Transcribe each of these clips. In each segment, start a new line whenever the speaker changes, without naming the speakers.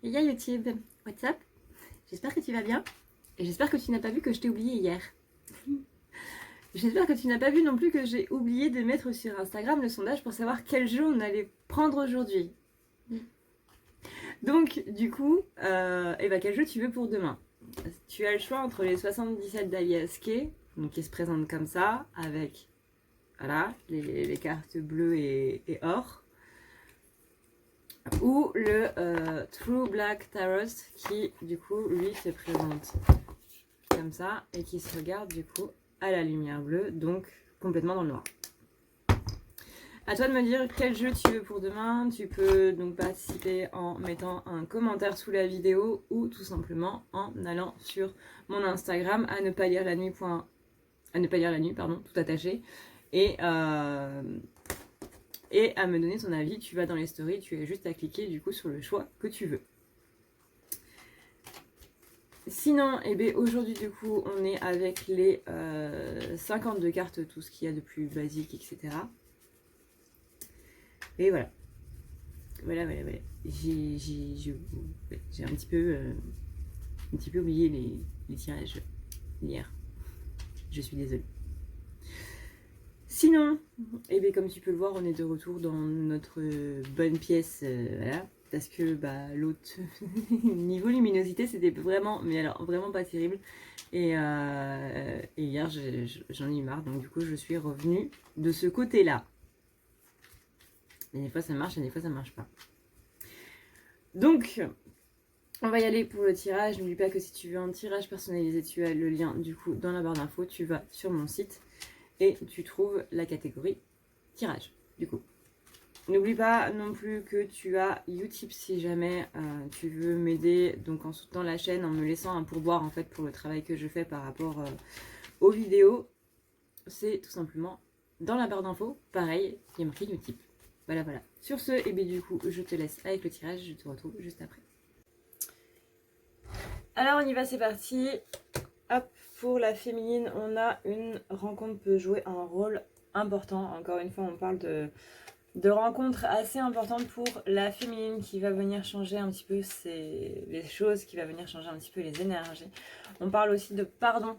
Hey YouTube, what's up? J'espère que tu vas bien et j'espère que tu n'as pas vu que je t'ai oublié hier. J'espère que tu n'as pas vu non plus que j'ai oublié de mettre sur Instagram le sondage pour savoir quel jeu on allait prendre aujourd'hui. Donc du coup, quel jeu tu veux pour demain? Tu as le choix entre les 77 d'Alias Kay, donc qui se présente comme ça, avec voilà, les cartes bleues et or, ou le True Black Tarot qui du coup lui se présente comme ça et qui se regarde du coup à la lumière bleue, donc complètement dans le noir. À toi de me dire quel jeu tu veux pour demain. Tu peux donc participer en mettant un commentaire sous la vidéo ou tout simplement en allant sur mon Instagram à ne pas lire la nuit, tout attaché, et à me donner ton avis. Tu vas dans les stories, tu as juste à cliquer du coup sur le choix que tu veux. Sinon, aujourd'hui du coup on est avec les 52 cartes, tout ce qu'il y a de plus basique, etc. Et voilà. Voilà. J'ai un petit peu oublié les tirages hier. Je suis désolée. Sinon, comme tu peux le voir, on est de retour dans notre bonne pièce, voilà. Parce que l'autre niveau luminosité c'était vraiment, mais alors vraiment pas terrible. Et hier j'en ai eu marre, donc du coup je suis revenue de ce côté-là. Et des fois ça marche et des fois ça marche pas. Donc on va y aller pour le tirage. N'oublie pas que si tu veux un tirage personnalisé, tu as le lien du coup dans la barre d'infos. Tu vas sur mon site et tu trouves la catégorie tirage du coup. N'oublie pas non plus que tu as Utip si jamais tu veux m'aider, donc en soutenant la chaîne, en me laissant un pourboire en fait pour le travail que je fais par rapport aux vidéos. C'est tout simplement dans la barre d'infos, pareil, il y a marqué Utip. Voilà. Sur ce, du coup, je te laisse avec le tirage, je te retrouve juste après. Alors on y va, c'est parti. Hop, pour la féminine, on a une rencontre peut jouer un rôle important. Encore une fois, on parle de rencontres assez importantes pour la féminine qui va venir changer un petit peu les choses, qui va venir changer un petit peu les énergies. On parle aussi de pardon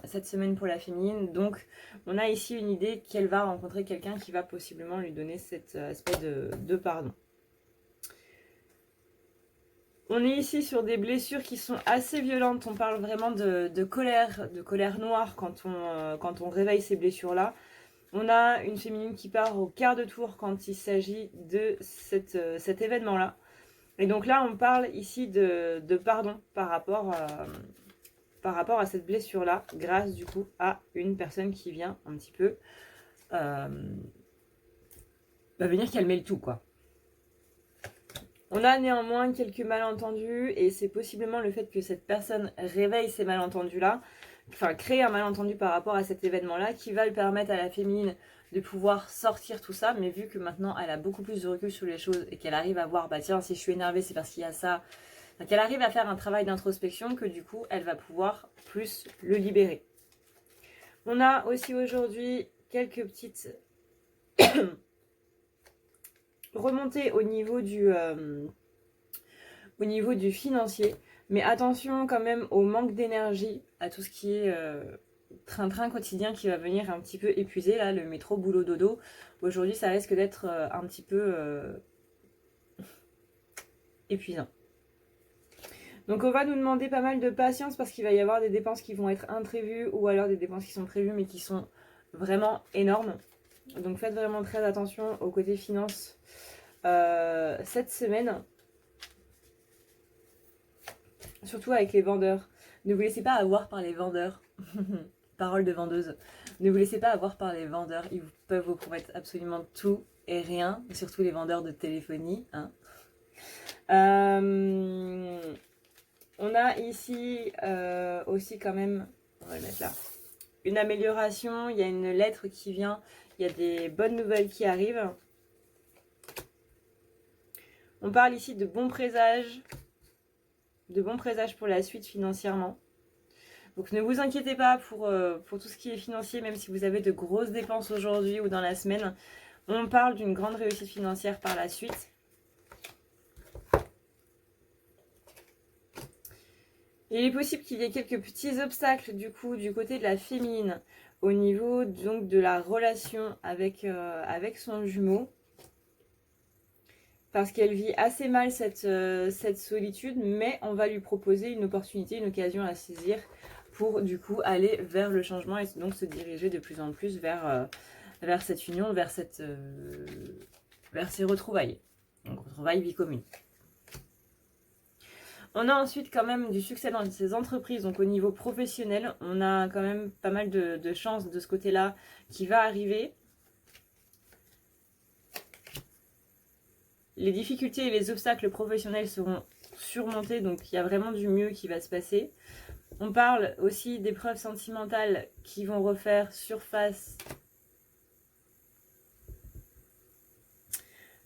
cette semaine pour la féminine. Donc on a ici une idée qu'elle va rencontrer quelqu'un qui va possiblement lui donner cet aspect de pardon. On est ici sur des blessures qui sont assez violentes. On parle vraiment de colère noire quand on réveille ces blessures-là. On a une féminine qui part au quart de tour quand il s'agit de cet événement-là. Et donc là, on parle ici de pardon par rapport à cette blessure-là, grâce du coup à une personne qui vient un petit peu venir calmer le tout, quoi. On a néanmoins quelques malentendus et c'est possiblement le fait que cette personne réveille ces malentendus-là, enfin crée un malentendu par rapport à cet événement-là qui va lui permettre à la féminine de pouvoir sortir tout ça, mais vu que maintenant elle a beaucoup plus de recul sur les choses et qu'elle arrive à voir, tiens, si je suis énervée c'est parce qu'il y a ça, qu'elle arrive à faire un travail d'introspection, que du coup elle va pouvoir plus le libérer. On a aussi aujourd'hui quelques petites remontées au niveau du financier, mais attention quand même au manque d'énergie, à tout ce qui est train-train quotidien qui va venir un petit peu épuiser, là, le métro boulot dodo. Aujourd'hui, ça risque d'être un petit peu épuisant. Donc on va nous demander pas mal de patience parce qu'il va y avoir des dépenses qui vont être imprévues ou alors des dépenses qui sont prévues mais qui sont vraiment énormes. Donc faites vraiment très attention au côté finance cette semaine. Surtout avec les vendeurs. Ne vous laissez pas avoir par les vendeurs. Parole de vendeuse. Ne vous laissez pas avoir par les vendeurs. Ils peuvent vous promettre absolument tout et rien. Surtout les vendeurs de téléphonie. Hein. On a ici aussi quand même, on va le mettre là, une amélioration. Il y a une lettre qui vient. Il y a des bonnes nouvelles qui arrivent. On parle ici de bons présages. De bons présages pour la suite financièrement. Donc ne vous inquiétez pas pour tout ce qui est financier, même si vous avez de grosses dépenses aujourd'hui ou dans la semaine. On parle d'une grande réussite financière par la suite. Il est possible qu'il y ait quelques petits obstacles du coup du côté de la féminine au niveau donc de la relation avec son jumeau. Parce qu'elle vit assez mal cette solitude, mais on va lui proposer une opportunité, une occasion à saisir pour du coup aller vers le changement et donc se diriger de plus en plus vers cette union, vers ces retrouvailles. Donc retrouvailles, vie commune. On a ensuite quand même du succès dans ces entreprises, donc au niveau professionnel, on a quand même pas mal de chances de ce côté-là qui va arriver. Les difficultés et les obstacles professionnels seront surmontés, donc il y a vraiment du mieux qui va se passer. On parle aussi d'épreuves sentimentales qui vont refaire surface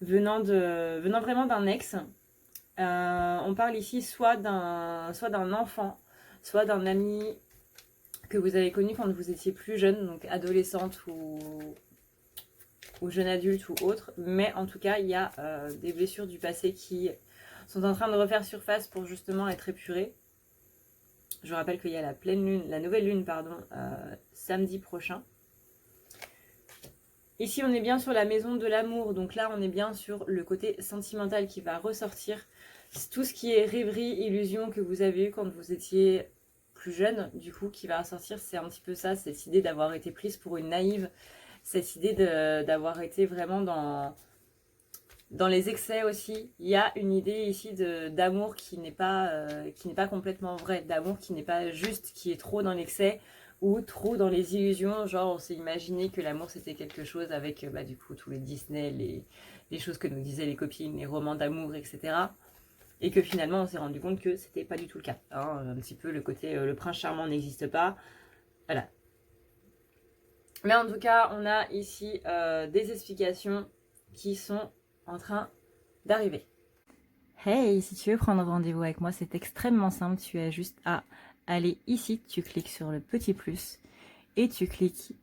venant vraiment d'un ex. On parle ici soit d'un enfant, soit d'un ami que vous avez connu quand vous étiez plus jeune, donc adolescente ou jeune adulte ou autre, mais en tout cas il y a des blessures du passé qui sont en train de refaire surface pour justement être épurées. Je vous rappelle qu'il y a la nouvelle lune samedi prochain. Ici on est bien sur la maison de l'amour, donc là on est bien sur le côté sentimental qui va ressortir. Tout ce qui est rêverie, illusion que vous avez eu quand vous étiez plus jeune, du coup qui va ressortir, c'est un petit peu ça, cette idée d'avoir été prise pour une naïve, cette idée d'avoir été vraiment dans les excès aussi. Il y a une idée ici d'amour qui n'est pas complètement vraie, d'amour qui n'est pas juste, qui est trop dans l'excès ou trop dans les illusions. Genre on s'est imaginé que l'amour c'était quelque chose avec du coup tous les Disney, les choses que nous disaient les copines, les romans d'amour, etc. Et que finalement on s'est rendu compte que c'était pas du tout le cas. Hein. Un petit peu le côté le prince charmant n'existe pas. Voilà. Mais en tout cas, on a ici des explications qui sont en train d'arriver. Hey, si tu veux prendre rendez-vous avec moi, c'est extrêmement simple. Tu as juste à aller ici, tu cliques sur le petit plus et tu cliques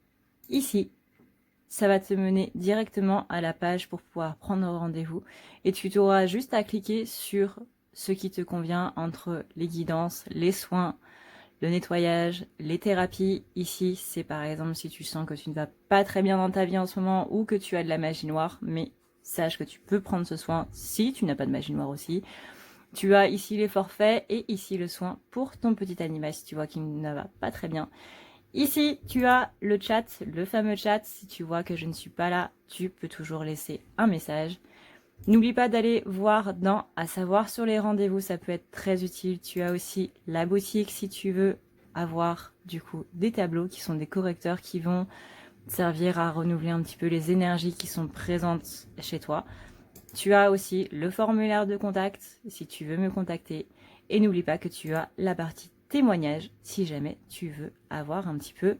ici. Ça va te mener directement à la page pour pouvoir prendre rendez-vous. Et tu auras juste à cliquer sur ce qui te convient entre les guidances, les soins, le nettoyage, les thérapies. Ici, c'est par exemple si tu sens que tu ne vas pas très bien dans ta vie en ce moment ou que tu as de la magie noire, mais sache que tu peux prendre ce soin si tu n'as pas de magie noire aussi. Tu as ici les forfaits et ici le soin pour ton petit animal si tu vois qu'il ne va pas très bien. Ici, tu as le chat, le fameux chat. Si tu vois que je ne suis pas là, tu peux toujours laisser un message. N'oublie pas d'aller voir dans à savoir sur les rendez-vous, ça peut être très utile. Tu as aussi la boutique si tu veux avoir du coup des tableaux qui sont des correcteurs qui vont servir à renouveler un petit peu les énergies qui sont présentes chez toi. Tu as aussi le formulaire de contact si tu veux me contacter. Et n'oublie pas que tu as la partie témoignage si jamais tu veux avoir un petit peu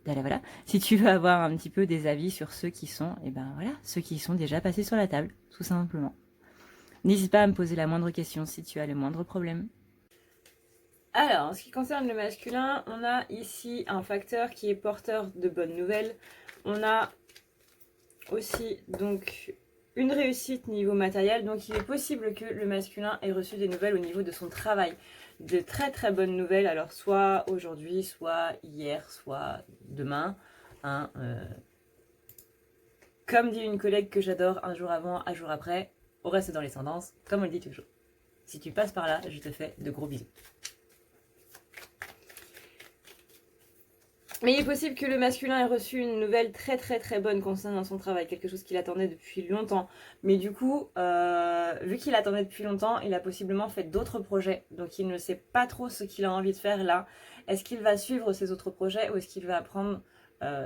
voilà. Si tu veux avoir un petit peu des avis sur ceux qui sont, ceux qui sont déjà passés sur la table, tout simplement. N'hésite pas à me poser la moindre question si tu as le moindre problème. Alors, en ce qui concerne le masculin, on a ici un facteur qui est porteur de bonnes nouvelles. On a aussi donc une réussite niveau matériel. Donc il est possible que le masculin ait reçu des nouvelles au niveau de son travail. De très très bonnes nouvelles, alors soit aujourd'hui, soit hier, soit demain. Hein, comme dit une collègue que j'adore, un jour avant, un jour après, au reste dans les tendances, comme on le dit toujours. Si tu passes par là, je te fais de gros bisous. Mais il est possible que le masculin ait reçu une nouvelle très très très bonne concernant son travail, quelque chose qu'il attendait depuis longtemps. Mais du coup, vu qu'il attendait depuis longtemps, il a possiblement fait d'autres projets. Donc il ne sait pas trop ce qu'il a envie de faire là. Est-ce qu'il va suivre ses autres projets ou est-ce qu'il va apprendre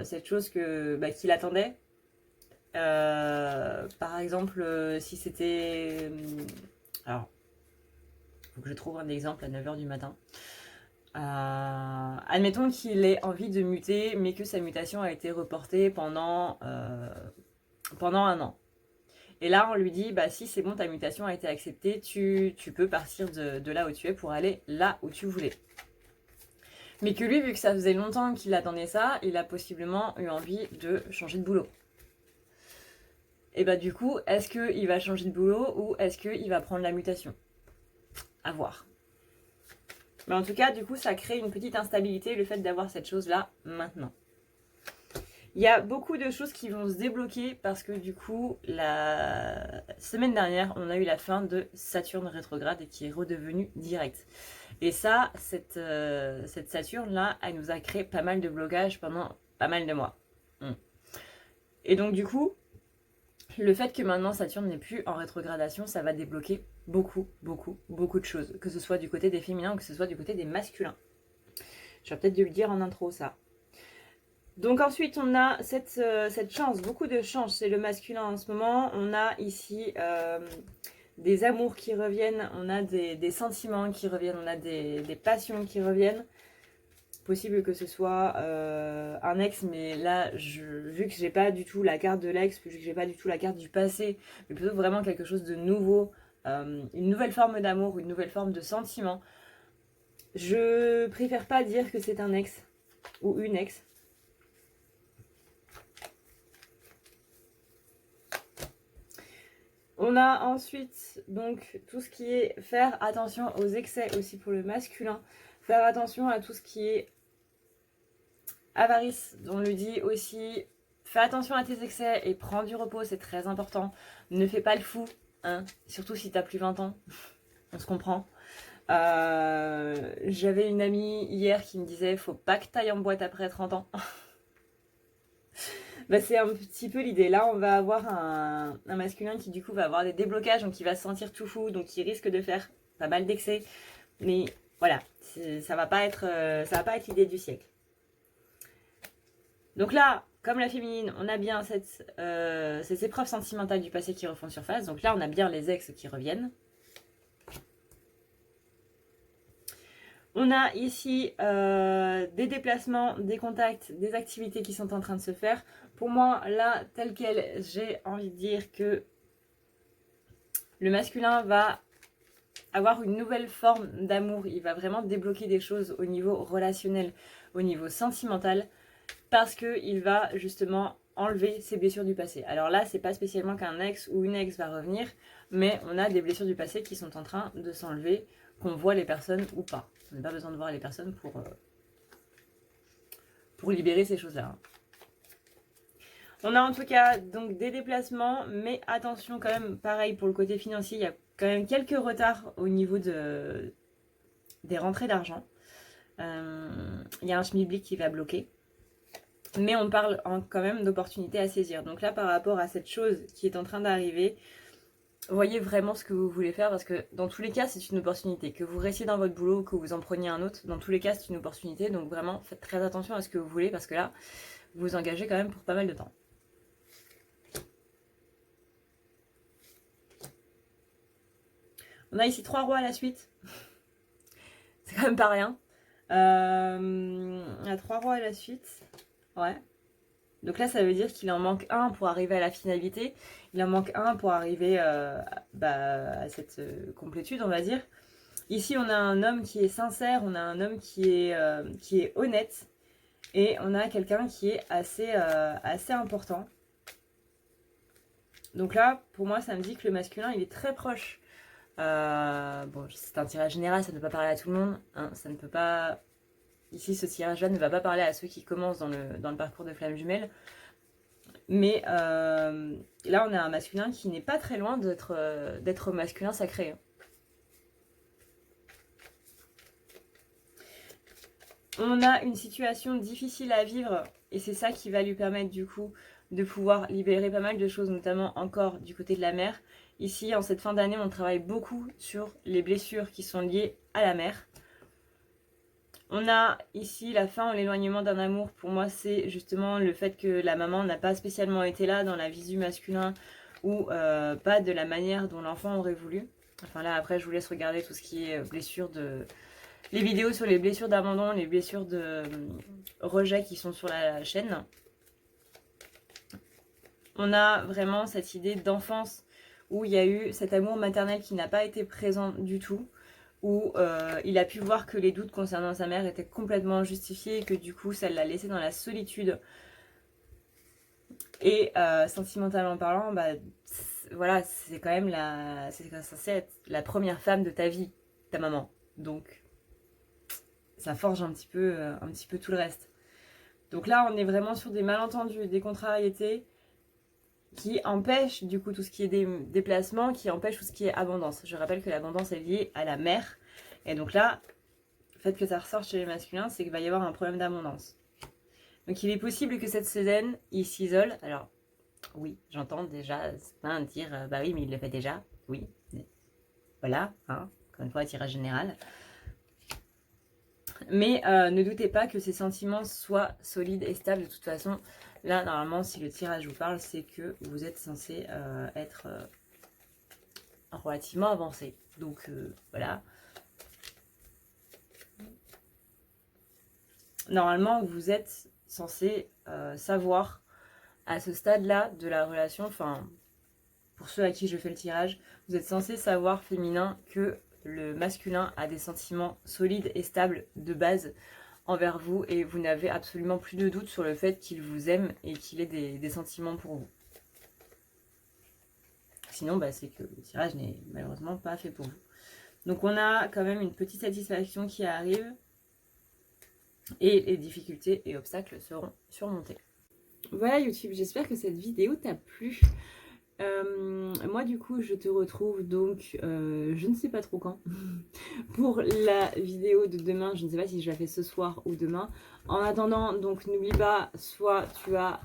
cette chose qu'il attendait par exemple, si c'était... alors, il faut que je trouve un exemple à 9h du matin. Admettons qu'il ait envie de muter, mais que sa mutation a été reportée pendant un an. Et là, on lui dit, si c'est bon, ta mutation a été acceptée, tu peux partir de là où tu es pour aller là où tu voulais. Mais que lui, vu que ça faisait longtemps qu'il attendait ça, il a possiblement eu envie de changer de boulot. Et du coup, est-ce qu'il va changer de boulot ou est-ce qu'il va prendre la mutation ? à voir. Mais en tout cas, du coup, ça crée une petite instabilité, le fait d'avoir cette chose-là maintenant. Il y a beaucoup de choses qui vont se débloquer parce que du coup, la semaine dernière, on a eu la fin de Saturne rétrograde et qui est redevenu direct. Et ça, cette Saturne-là, elle nous a créé pas mal de blocages pendant pas mal de mois. Et donc du coup, le fait que maintenant Saturne n'est plus en rétrogradation, ça va débloquer beaucoup de choses. Que ce soit du côté des féminins ou que ce soit du côté des masculins. J'aurais peut-être dû le dire en intro, ça. Donc ensuite, on a cette chance, beaucoup de chance chez le masculin en ce moment. On a ici des amours qui reviennent, on a des sentiments qui reviennent, on a des passions qui reviennent. Possible que ce soit un ex, mais là, vu que j'ai pas du tout la carte de l'ex, vu que j'ai pas du tout la carte du passé, mais plutôt vraiment quelque chose de nouveau, une nouvelle forme d'amour, une nouvelle forme de sentiment, je préfère pas dire que c'est un ex ou une ex. On a ensuite donc tout ce qui est faire attention aux excès aussi pour le masculin, faire attention à tout ce qui est avarice, on le dit aussi, fais attention à tes excès et prends du repos, c'est très important. Ne fais pas le fou, hein, surtout si t'as plus 20 ans, on se comprend. J'avais une amie hier qui me disait faut pas que t'ailles en boîte après 30 ans. Bah, c'est un petit peu l'idée. Là, on va avoir un masculin qui du coup va avoir des déblocages, donc il va se sentir tout fou, donc il risque de faire pas mal d'excès. Mais voilà, ça va pas être l'idée du siècle. Donc là, comme la féminine, on a bien ces épreuves sentimentales du passé qui refont surface. Donc là, on a bien les ex qui reviennent. On a ici des déplacements, des contacts, des activités qui sont en train de se faire. Pour moi, là, tel quel, j'ai envie de dire que le masculin va avoir une nouvelle forme d'amour. Il va vraiment débloquer des choses au niveau relationnel, au niveau sentimental, parce qu'il va justement enlever ses blessures du passé. Alors là, c'est pas spécialement qu'un ex ou une ex va revenir, mais on a des blessures du passé qui sont en train de s'enlever, qu'on voit les personnes ou pas. On n'a pas besoin de voir les personnes pour libérer ces choses-là. On a en tout cas donc des déplacements, mais attention quand même, pareil pour le côté financier, il y a quand même quelques retards au niveau des rentrées d'argent. Il y a un schmilblick qui va bloquer. Mais on parle quand même d'opportunités à saisir. Donc là, par rapport à cette chose qui est en train d'arriver, voyez vraiment ce que vous voulez faire parce que dans tous les cas, c'est une opportunité. Que vous restiez dans votre boulot ou que vous en preniez un autre, dans tous les cas, c'est une opportunité. Donc vraiment, faites très attention à ce que vous voulez parce que là, vous vous engagez quand même pour pas mal de temps. On a ici 3 rois à la suite. C'est quand même pas rien. Il y a 3 rois à la suite. Ouais. Donc là, ça veut dire qu'il en manque un pour arriver à la finalité. Il en manque un pour arriver à cette complétude, on va dire. Ici, on a un homme qui est sincère, on a un homme qui est honnête. Et on a quelqu'un qui est assez important. Donc là, pour moi, ça me dit que le masculin, il est très proche. Bon, c'est un tirage général, ça ne peut pas parler à tout le monde. Hein, ça ne peut pas... Ici, ce tirage-là ne va pas parler à ceux qui commencent dans le parcours de flamme jumelle. Mais là, on a un masculin qui n'est pas très loin d'être masculin sacré. On a une situation difficile à vivre et c'est ça qui va lui permettre du coup de pouvoir libérer pas mal de choses, notamment encore du côté de la mère. Ici, en cette fin d'année, on travaille beaucoup sur les blessures qui sont liées à la mère. On a ici la fin ou l'éloignement d'un amour. Pour moi, c'est justement le fait que la maman n'a pas spécialement été là dans la visu masculin ou pas de la manière dont l'enfant aurait voulu. Enfin là, après, je vous laisse regarder tout ce qui est blessures de... Les vidéos sur les blessures d'abandon, les blessures de rejet qui sont sur la chaîne. On a vraiment cette idée d'enfance où il y a eu cet amour maternel qui n'a pas été présent du tout. Où il a pu voir que les doutes concernant sa mère étaient complètement justifiés et que du coup ça l'a laissé dans la solitude. Et sentimentalement parlant, voilà, c'est quand même c'est censé être la première femme de ta vie. ta maman. Donc ça forge un petit peu tout le reste. Donc là, on est vraiment sur des malentendus, des contrariétés qui empêchent du coup tout ce qui est des déplacements, qui empêchent tout ce qui est abondance. Je rappelle que l'abondance est liée à la mère. Et donc là, le fait que ça ressorte chez les masculins, c'est qu'il va y avoir un problème d'abondance. Donc il est possible que cette semaine, il s'isole. Alors oui, j'entends déjà certains dire, bah oui, mais il le fait déjà. Oui, voilà, hein, encore une fois, tirage général. Mais ne doutez pas que ces sentiments soient solides et stables. De toute façon, là, normalement, si le tirage vous parle, c'est que vous êtes censé être relativement avancé. Donc, voilà. Normalement, vous êtes censé savoir, à ce stade-là de la relation, enfin, pour ceux à qui je fais le tirage, vous êtes censé savoir, féminin, que le masculin a des sentiments solides et stables de base envers vous et vous n'avez absolument plus de doute sur le fait qu'il vous aime et qu'il ait des sentiments pour vous. Sinon, bah, c'est que le tirage n'est malheureusement pas fait pour vous. Donc on a quand même une petite satisfaction qui arrive et les difficultés et obstacles seront surmontés. Voilà YouTube, j'espère que cette vidéo t'a plu. Moi du coup je te retrouve donc je ne sais pas trop quand pour la vidéo de demain. Je ne sais pas si je la fais ce soir ou demain. En attendant, donc n'oublie pas, soit tu as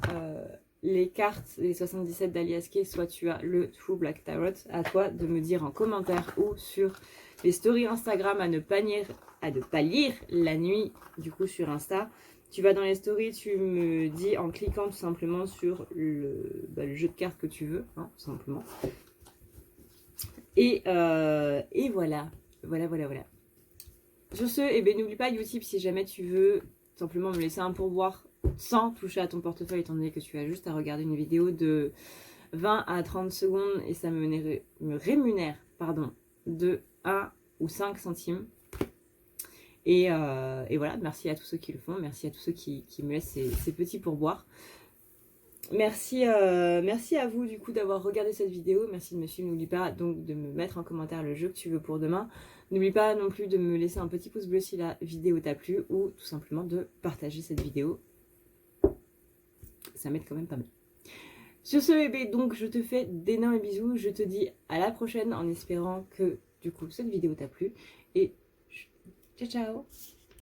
les cartes, les 77 d'Aliaske, soit tu as le True Black Tarot. À toi de me dire en commentaire ou sur les stories Instagram à ne pas lire la nuit du coup sur Insta. Tu vas dans les stories, tu me dis en cliquant tout simplement sur le jeu de cartes que tu veux, hein, tout simplement. Et voilà. Voilà. Sur ce, eh ben, n'oublie pas Utip, si jamais tu veux simplement me laisser un pourboire sans toucher à ton portefeuille, étant donné que tu as juste à regarder une vidéo de 20 à 30 secondes et ça me rémunère de 1 ou 5 centimes. Et voilà, merci à tous ceux qui le font, merci à tous ceux qui me laissent ces petits pourboires. Merci à vous du coup d'avoir regardé cette vidéo, merci de me suivre, n'oublie pas donc de me mettre en commentaire le jeu que tu veux pour demain. N'oublie pas non plus de me laisser un petit pouce bleu si la vidéo t'a plu ou tout simplement de partager cette vidéo. Ça m'aide quand même pas mal. Sur ce bébé, donc je te fais d'énormes bisous, je te dis à la prochaine en espérant que du coup cette vidéo t'a plu et ciao ciao.